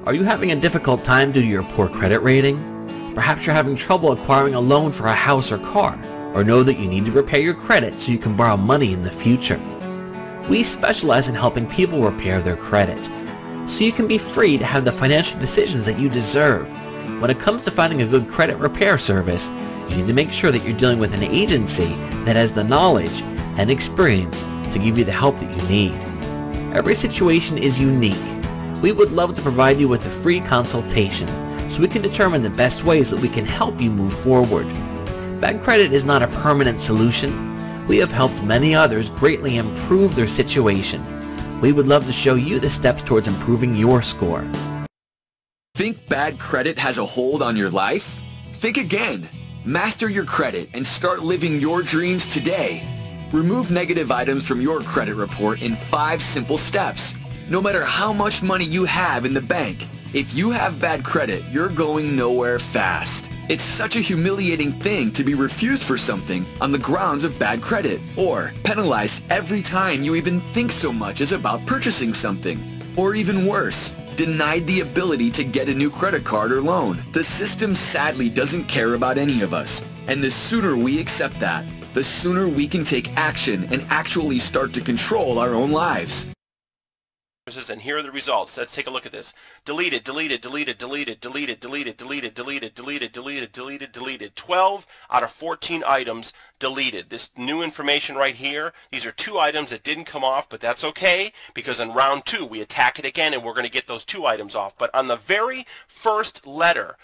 Are you having a difficult time due to your poor credit rating? Perhaps you're having trouble acquiring a loan for a house or car, or know that you need to repair your credit so you can borrow money in the future. We specialize in helping people repair their credit, so you can be free to have the financial decisions that you deserve. When it comes to finding a good credit repair service, you need to make sure that you're dealing with an agency that has the knowledge and experience to give you the help that you need. Every situation is unique. We would love to provide you with a free consultation so we can determine the best ways that we can help you move forward. Bad credit is not a permanent solution. We have helped many others greatly improve their situation. We would love to show you the steps towards improving your score. Think bad credit has a hold on your life? Think again. Master your credit and start living your dreams today. Remove negative items from your credit report in 5 simple steps. No matter how much money you have in the bank, if you have bad credit, you're going nowhere fast. It's such a humiliating thing to be refused for something on the grounds of bad credit, or penalized every time you even think so much as about purchasing something. Or even worse, denied the ability to get a new credit card or loan. The system sadly doesn't care about any of us, and the sooner we accept that, the sooner we can take action and actually start to control our own lives. And here are the results. Let's take a look at this. Deleted, deleted, deleted, deleted, deleted, deleted, deleted, deleted, deleted, deleted, deleted, deleted. 12 out of 14 items deleted. This new information right here, these are 2 items that didn't come off, but that's okay, because in round 2 we attack it again and we're going to get those 2 items off. But on the very first letter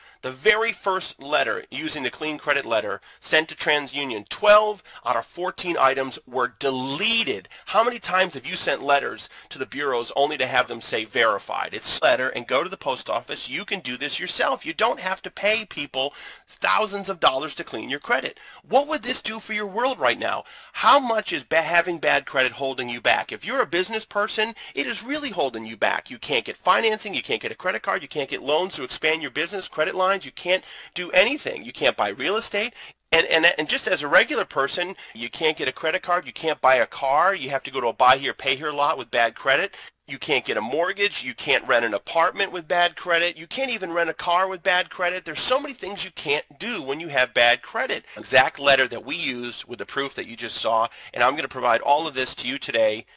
using the clean credit letter sent to TransUnion, 12 out of 14 items were deleted. How many times have you sent letters to the bureaus only to have them say verified? It's a letter, and go to the post office. You can do this yourself. You don't have to pay people thousands of dollars to clean your credit. What would this do for your world right now? How much is having bad credit holding you back? If you're a business person, it is really holding you back. You can't get financing, you can't get a credit card, you can't get loans to expand your business, credit lines, you can't do anything. You can't buy real estate. And just as a regular person, you can't get a credit card, you can't buy a car, you have to go to a buy here, pay here lot with bad credit. You can't get a mortgage, you can't rent an apartment with bad credit, you can't even rent a car with bad credit. There's so many things you can't do when you have bad credit. Exact letter that we used with the proof that you just saw, and I'm going to provide all of this to you today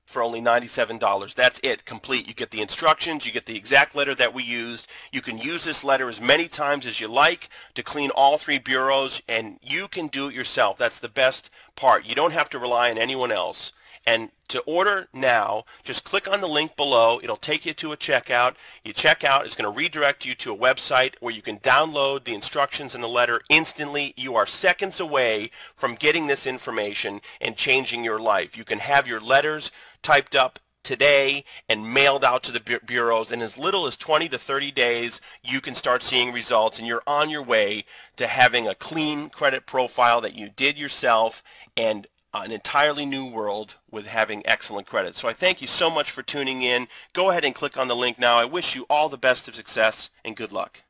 for only $97. That's it, complete. You get the instructions, you get the exact letter that we used. You can use this letter as many times as you like to clean all 3 bureaus, and you can do it yourself. That's the best part. You don't have to rely on anyone else. And to order now, just click on the link below. It'll take you to a checkout. You check out, it's going to redirect you to a website where you can download the instructions in the letter instantly. You are seconds away from getting this information and changing your life. You can have your letters typed up today and mailed out to the bureaus. In as little as 20 to 30 days, you can start seeing results, and you're on your way to having a clean credit profile that you did yourself and an entirely new world with having excellent credit. So I thank you so much for tuning in. Go ahead and click on the link now. I wish you all the best of success and good luck.